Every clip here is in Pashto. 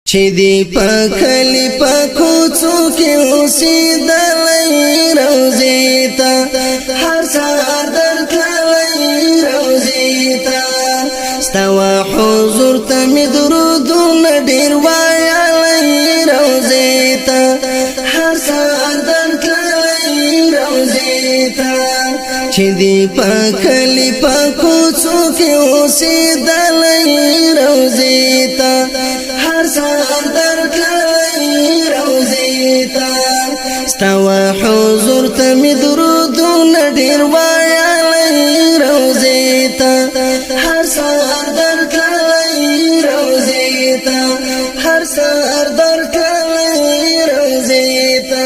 چې دی په کلی په کوڅو کې اوسېدلې روزي ته هر سهار درتللې روزي ته ستوا حضور ته مې درودونه ډېر وایلې روزي ته هر سهار درتللې روزي ته چې دی په کلی په کوڅو کې اوسېدلې روزي ته هر سهار درتللې روزي ته ستوا حضور ته مې درودونه ډېر وایلې روزي ته هر سهار درتللې روزي ته هر سهار درتللې روزي ته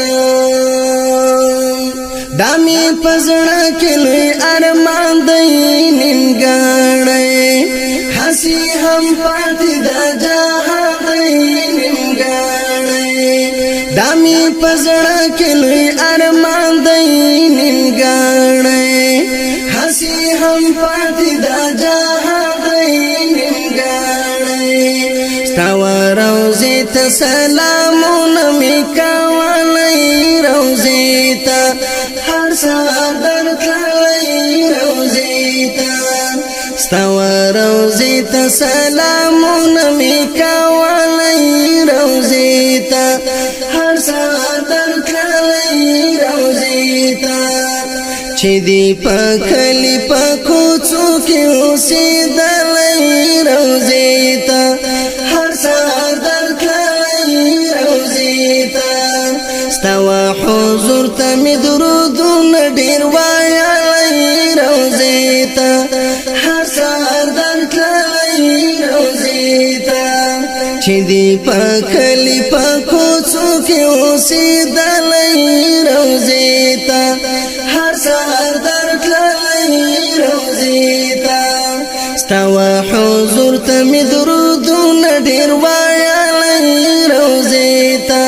دامي پزړه کې لوی ارمان دی نیمګړی حسی هم پاتې د جهان دی نیمګړی دامي پزړه کې لوی ارمان دی نیمګړی حسی هم پاتې د جهان دی نیمګړی ستوا روزي ته سلامونه مې کولې روزي ته هر سهار درتللې روزي ته ستوا روزي ته سلامونه مې کولې روزي ته هر سهار درتللې روزي ته چې دی په کلی په کوڅو کې اوسېدلې روزي ته هر سهار درتللې روزي ته ستوا حضور ته مې درودونه ډېر وایلې روزي ته هر سهار درتللې روزي ته چې دی په کلی په کوڅو کې اوسېدلې روزي ته هر سهار درتللې روزي ته ستوا حضور ته مې درودونه ډېر وایلې روزي ته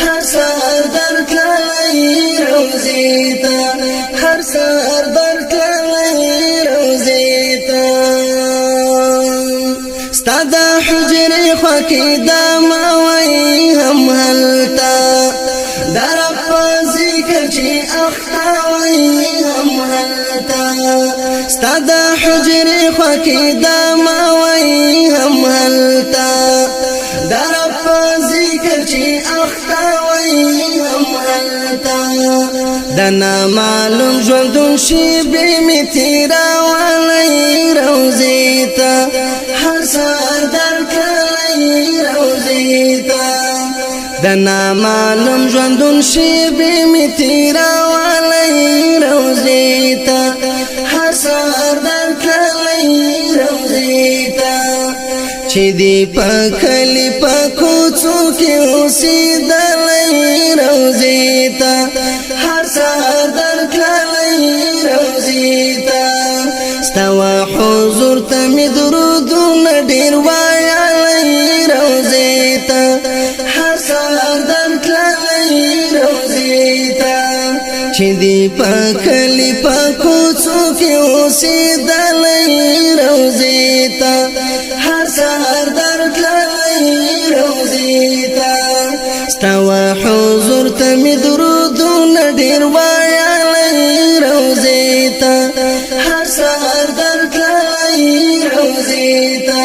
هر سهار درتللې روزي ته هر سهار درتللې روزي ته ستا د حجرې خوا کې دا ماوی هم هلته د رب په ذکر چې اخته وی هم هلته ستا د حجرې خوا کې دا ماوی هم هلته د رب په ذکر چې اخته وی هم هلته د نامعلوم ژوندون شېبې مې تېرولی روزي ته هر سهار درتللې روزي ته د نامعلوم ژوندون شېبې مې تېرولی روزي ته هر سهار درتللې روزي ته چې دی په کلی په کوڅو کې اوسېدلې روزي ته هر سهار درتللې روزي ته ستوا حضور ته مې درودونه ډېر وایلې روزي ته هر سهار درتللې روزي ته چې دی په کلی په کوڅو کې اوسېدلې روزي ته هر سهار درتللې روزي ته ستوا حضور ته مې درودونه ډېر وایلې روزي ته هر سهار درتللې روزي ته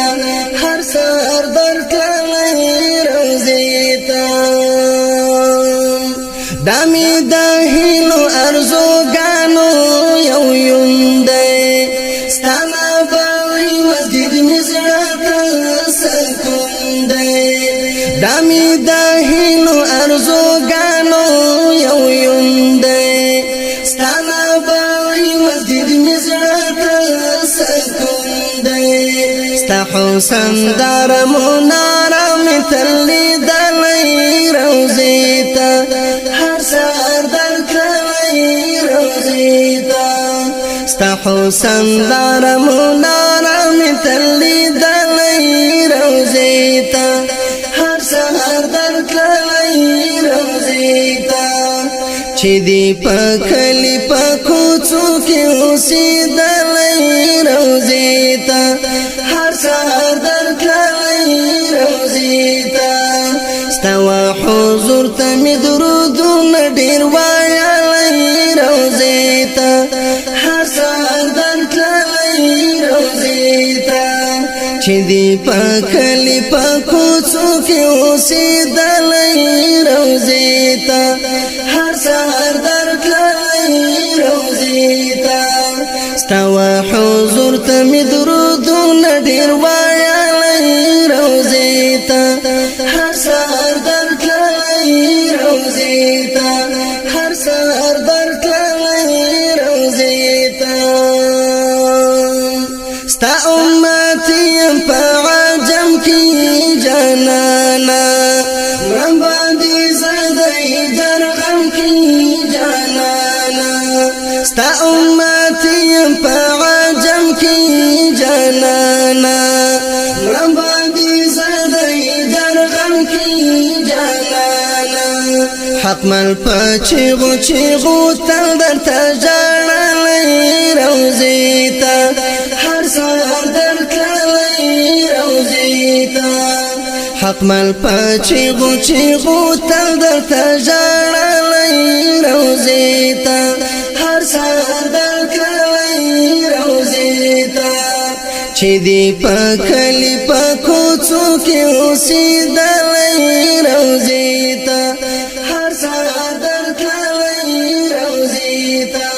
هر سهار درتللې روزي ته دامي د هیلو ارزوګانو یو یوندې ستانه باوي مسجد مې زړه ته سکون دی دامي د هیلو ارزوګانو یو یوندې ستانه باوي مسجد مې زړه ته سکون دی ستا حسن دار مناره مې تل لیدلې روزي ته هر سهار درتللې روزي ته ستا حسن دار مناره مې تل لیدلې روزي ته هر سهار درتللې روزي ته چې دی په کلی په کوڅو کې اوسېدلې روزي ته هر سهار درتللې روزي ته ستوا حضور ته می درودونه ډیر وایلای روزي ته هر سحر درتللای روزي ته چې دی پکلی پکوڅو کې اوسېدلای روزي ته هر سحر درتللای روزي ته ستوا حضور ته می درودونه ډیر وایلای روزي ته هر سحر درتللای روزي ته هر سحر درتللای روزي ته ستا امتیم په عجم کې جانانا من باندې زدای درغم کې جانانا ستا امتیم په عجم کې جانانا من باندې زدای درغم کې جانانا حق مل پچغو چغو تل درته جړلای روزي ته هر سحر درتللای روزي ته حق مل پچغو چغو تل درته جړلای روزي ته هر سحر درتللای روزي ته چې دی پکلی پکوڅو کې اوسېدلای روزي ته هر سحر درتللای روزي ته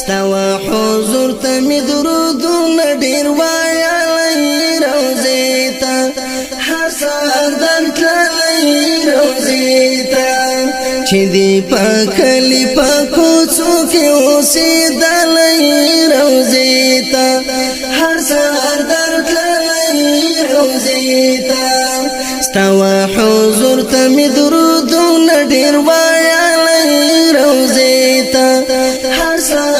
ستوا حضور ته می درودونه ډیر وایلای روزي ته هر سحر درتللای روزي ته چې دی پکلی پکوڅو کې اوسېدلای روزي ته هر سحر درتللای روزي ته ستوا حضور ته می درودونه ډیر وایلای روزي ته هر سحر